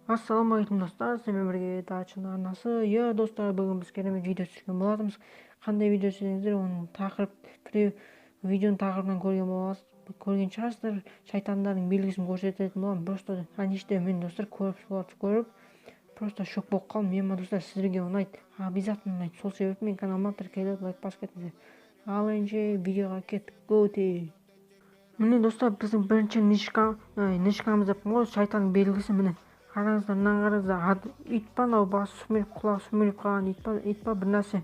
Ассалаумағалейкум достар, сіздермен бірге Дачын арнасы. Достар, бүгін біз керемет видео түсірген болатынбыз. Қандай видео түсірсеңіздер, оның видеоның тақырыбынан көрген шығарсыздар. Шайтандардың белгісін көрсететін боламын. Просто анеште мен достар көріп просто шок болып қалдым. Мен достар, сіздерге ұнайды, обязательно ұнайды. Сол себепті мен каналыма тіркеліп лайк басып кетіңіздер. Ал енді видеоға кеттік. Готи. Міне достар, біздің бірінші нишкамыз деп ғой, шайтанның белгісі. міне қараңыздар, мынаны қараңыздар. Ит па мынау, басы сүмірейіп қалған ит па бір нәрсе.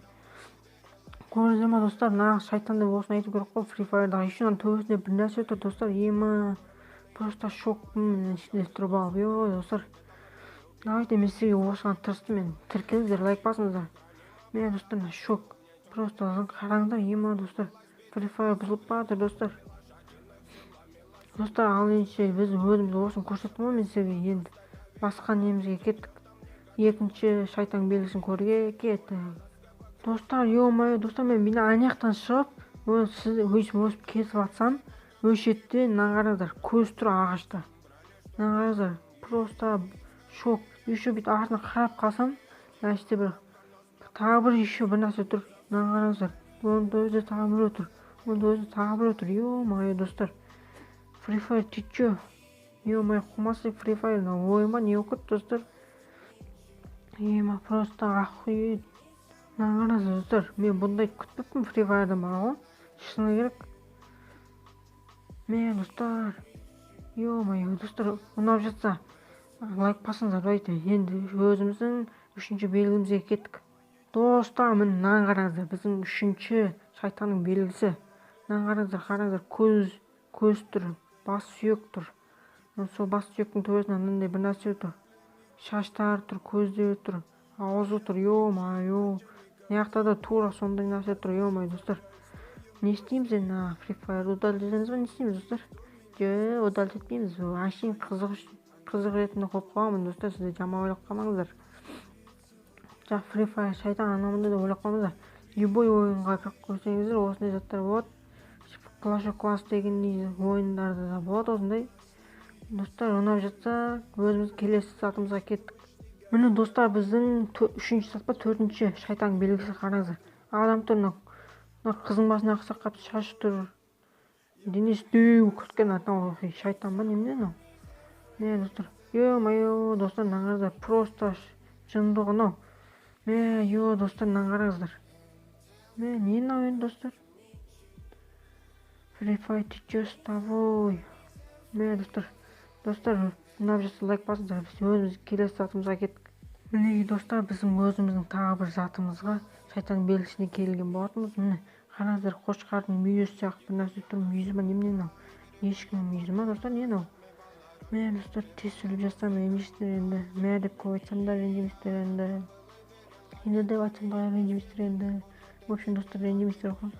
Көрдіңіздер ма достар, мына шайтан деп осыны айту керек қой. Free Fire'дағы еще мына төбесінде бір нәрсе тұр достар. Просто шокпын ішінде тұрып алып. Достар, давайте мен сізге осыған тырыстым. Мен тіркеліңіздер, лайк басыңыздар. Мен достар, шок. Просто қараңыздар, достар. Free Fire бұзылып баратыр достар. Достар, ал енді біз өзіміз осыны көрсеттім ғой мен сізге. Енді басқа немізге кеттік. Екінші шайтан белгісін көруге кеттік. Достар, достар, мен мына анаяқтан шығып, өсіп кетіп атсам, өшетте мына қараңыздар, көз тұр ағашта. Мына қараңыздар, просто шок. Еще бүйтіп артына қарап қалсам, тағы бір еще бір нәрсе тұр. Мына қараңыздар, оның өзі тағы біреу тұр. Достар, Free Fire ты чё? Қумасы Free Fire ойыма не оқыт достар. Просто охуеть. Мына қараңыздар достар, мен бұндай күтпеппін Free Fire'дан бара ғой. Шыны керек. Мен достар, достар, ұнап жатса лайк басыңыздар. Давайте енді өзіміздің үшінші белгімізге кеттік. Достар, мына қараңыздар, біздің үшінші шайтанның белгісі. Мына қараңыздар, көз тұр, бас сүйек тұр. Сол бас сүйектің төбесінен мынандай бір нәрсе тұр. Шаштары тұр, көздері тұр, аузы тұр. Мынаяқта да тура сондай нәрсе тұр. Достар, не істейміз енді? Free Fire удалить етеміз ба, не істейміз достар? Удалить етпейміз. Әшейін қызық ретінде қойып қоямын достар, сізде жаман ойлап қалмаңыздар. Free Fire шайтан анамында да ойлап қалмаңыздар. Любой ойынға кіріп көрсеңіздер, осындай заттар болады. Clash of Clans деген ойындарда да болады осындай. Достар, ұнап жатса, өзіміз келесі сатымызға кеттік. Міне достар, біздің үшінші сат па, төртінші шайтан белгісі. Қараңыздар, адам тұр, мына қыздың басына ақсақ қап шашы тұр. Денесі дөу күткен шайтан ба немене мынау? Достар, достар, мына қараңыздар, просто жынды ғой мынау. Достар, мына қараңыздар. Не мынау енді достар? Free Fire ты чё с тобой? Достар, ұнап жатса лайк басыңыздар. Біз өзіміз келесі затымызға кеттік. Міне достар, біздің өзіміздің тағы бір затымызға шайтан белгісіне келген болатынбыз. Міне қараңыздар, қошқардың мүйізі сияқты бір нәрсе тұр. Мүйізі ма немене мынау? Ешкінің мүйізі ма достар, не мынау? Міне достар, тез сөйлеп жатсам ренжимейсіздер енді. Мә деп көп айтсам да ренжимейсіздер енді. Енді деп айтсам да ренжимейсіздер енді. В общем, достар, ренжимейсіздер ғой.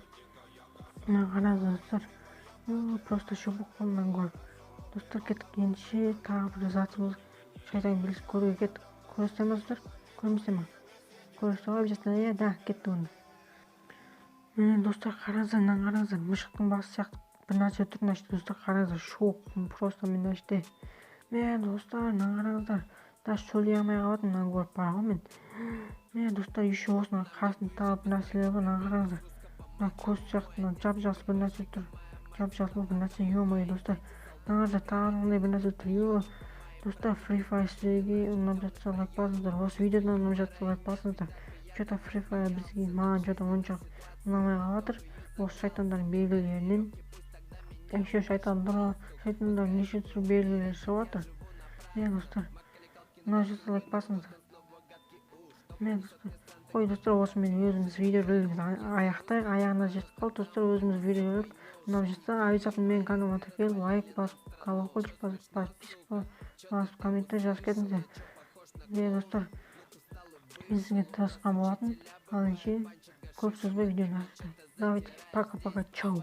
Мына қараңыздар достар. Просто шок болып қалдым көріп. Достар, кеттік. Ендеше тағы бір затымыз шайтан белгісін көруге кеттік. Көресіздер ма достар? Көрмейсіздер ма? Көресіздер ғой, обязательно. Да, кеттік онда. Міне достар, қараңыздар, мына қараңыздар, мышықтың басы сияқты бір нәрсе тұр. Достар, қараңыздар, шок. Просто мен әште. Достар, мына қараңыздар. Даже сөйлей алмай қалатын мынаны көріп бар ғой мен. Достар, еще осының қасында тағы бір нәрселер бар. Мына қараңыздар. Мына көз сияқты жап-жасыл бір нәрсе тұр. Жап-жасыл бір нәрсе. Достар, мына қараңыздар, тағы бір нәрсе тұр. Достар, Free Fire сіздерге ұнап жатса лайк басыңыздар. Осы видеодан ұнап жатса лайк басыңыздар. Что-то Free Fire бізге маған что-то онша ұнамай қалатыр. Осы шайтандардың белгілерінен. Еще шайтандар неше түрлі белгілер шығып жатыр. Достар, ұнап жатса лайк басыңыздар. Достар, достар, осымен өзіміз видео ролигімізді аяқтайық. Аяғына жетіп қалды достар, өзіміз видео ролик ұнап жатса, обязательно менің каналыма тіркеліп лайк басып, колокольчик басып, подписка басып, комментарий жазып кетіңіздер. Достар, мен сізге тырысқан болатын. Ал енді көп сөз бен видеоны аяқтайық. Давайте, пока-пока, чау.